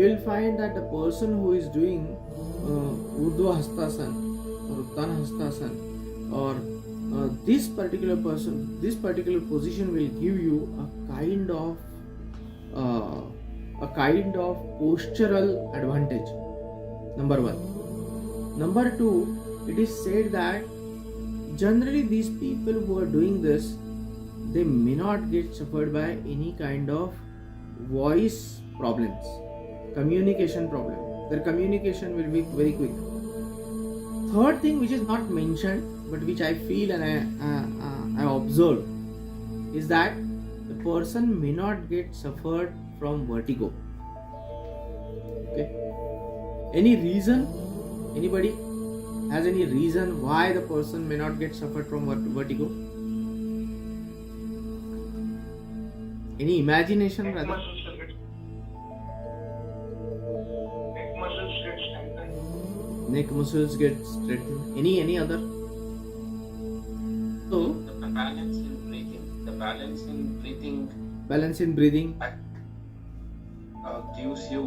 you will find that the person who is doing Urdhva Hastasan or Uttana Hastasan or this particular position will give you a kind of postural advantage. Number one. Number two, it is said that generally these people who are doing this, they may not get suffered by any kind of voice problems, communication problem. Their communication will be very quick. Third thing, which is not mentioned but which I feel and I observed, is that the person may not get suffered from vertigo. Okay. Any reason? Anybody has any reason why the person may not get suffered from vertigo? Any imagination rather? Neck muscles get straightened. Any other? So the balance in breathing gives you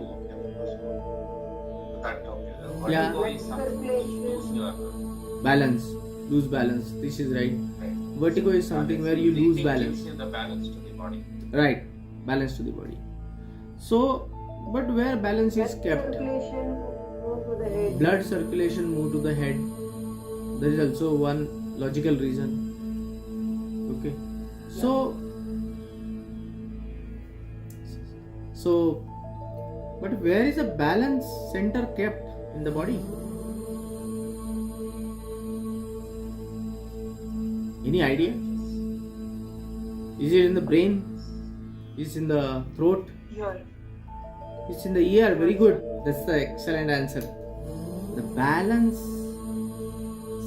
that vertigo is something you lose your lose balance. This is right. Vertigo is something where you lose balance. Gives you the balance to the body. Right, balance to the body. So, but where balance is kept? Blood circulation move to the head. There is also one logical reason. Okay. So, but where is the balance center kept in the body? Any idea? Is it in the brain? Is it in the throat? Ear. It's in the ear. Very good. That's the excellent answer. The balance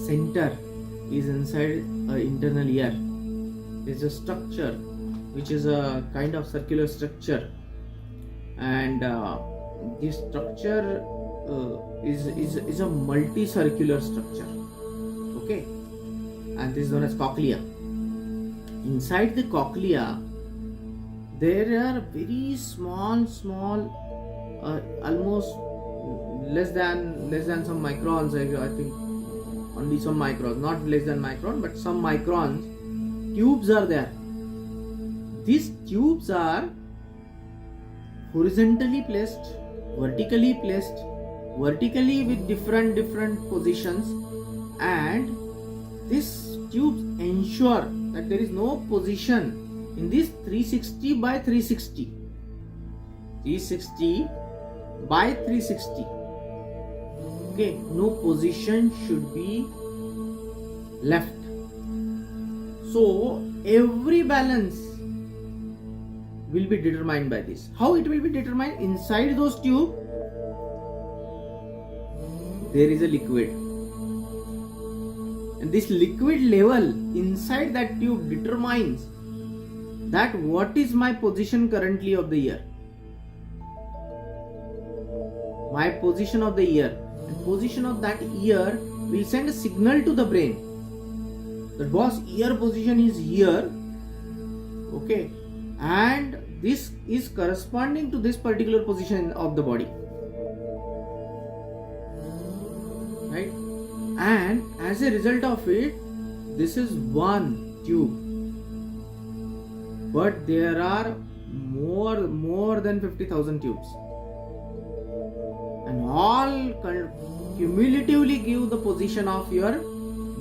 center is inside an internal ear. It's a structure which is a kind of circular structure, and this structure is a multi-circular structure. Okay, and this is known as cochlea. Inside the cochlea, there are very small, almost less than some microns. I think only some microns, not less than micron, but some microns. Tubes are there. These tubes are horizontally placed, vertically placed, vertically with different positions, and these tubes ensure that there is no position in this 360 by 360 by 360. Okay, no position should be left. So every balance will be determined by this. How it will be determined? Inside those tubes there is a liquid, and this liquid level inside that tube determines that what is my position currently of the ear. My position of the ear and position of that ear will send a signal to the brain that boss, ear position is here. Okay, and this is corresponding to this particular position of the body, right? And as a result of it, this is one tube, but there are more than 50,000 tubes, and all cumulatively give the position of your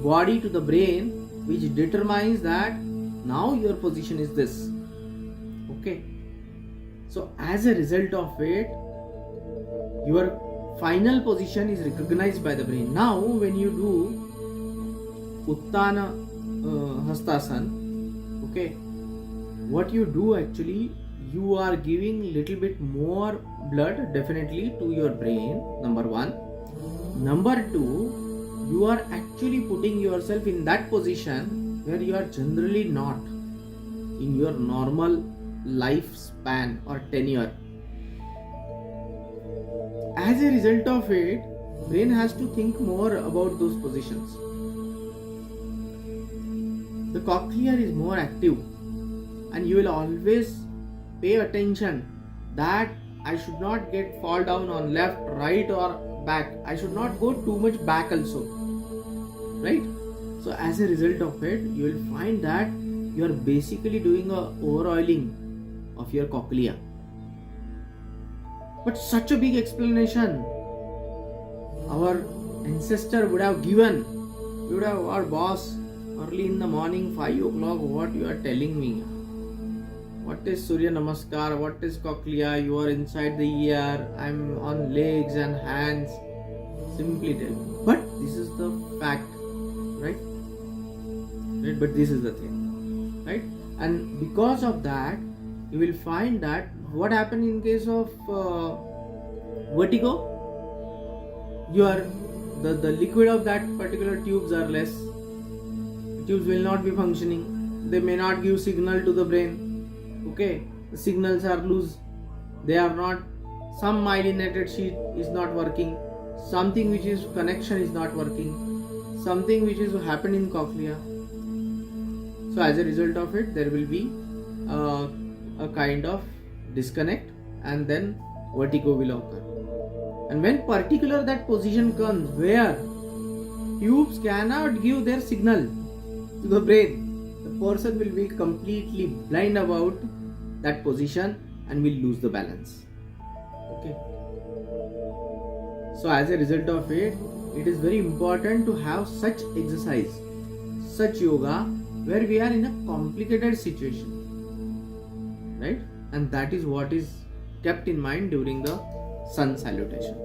body to the brain, which determines that now your position is this. Okay, so as a result of it, your final position is recognized by the brain. Now when you do Uttana Hastasan, okay, what you do actually, you are giving little bit more blood definitely to your brain, number one. Number two, you are actually putting yourself in that position where you are generally not in your normal lifespan or tenure. As a result of it, brain has to think more about those positions. The cochlea is more active, and you will always pay attention that I should not get fall down on left, right or back. I should not go too much back also, right? So as a result of it, you will find that you are basically doing a over oiling of your cochlea. But such a big explanation our ancestor would have given. You would have, our boss, early in the morning, 5 o'clock, what you are telling me? What is Surya Namaskar? What is cochlea? You are inside the ear. I'm on legs and hands. Simply tell me. But this is the fact, right? Right? But this is the thing, right? And because of that, you will find that what happened in case of vertigo, the liquid of that particular tubes are less. Tubes will not be functioning. They may not give signal to the brain. Okay, the signals are loose. They are not. Some myelinated sheet is not working. Something which is connection is not working. Something which is happened in cochlea. So as a result of it, there will be a kind of disconnect, and then vertigo will occur. And when particular that position comes where tubes cannot give their signal to the brain, the person will be completely blind about that position and will lose the balance. Okay. So as a result of it, it is very important to have such exercise, such yoga where we are in a complicated situation, right? And that is what is kept in mind during the sun salutation.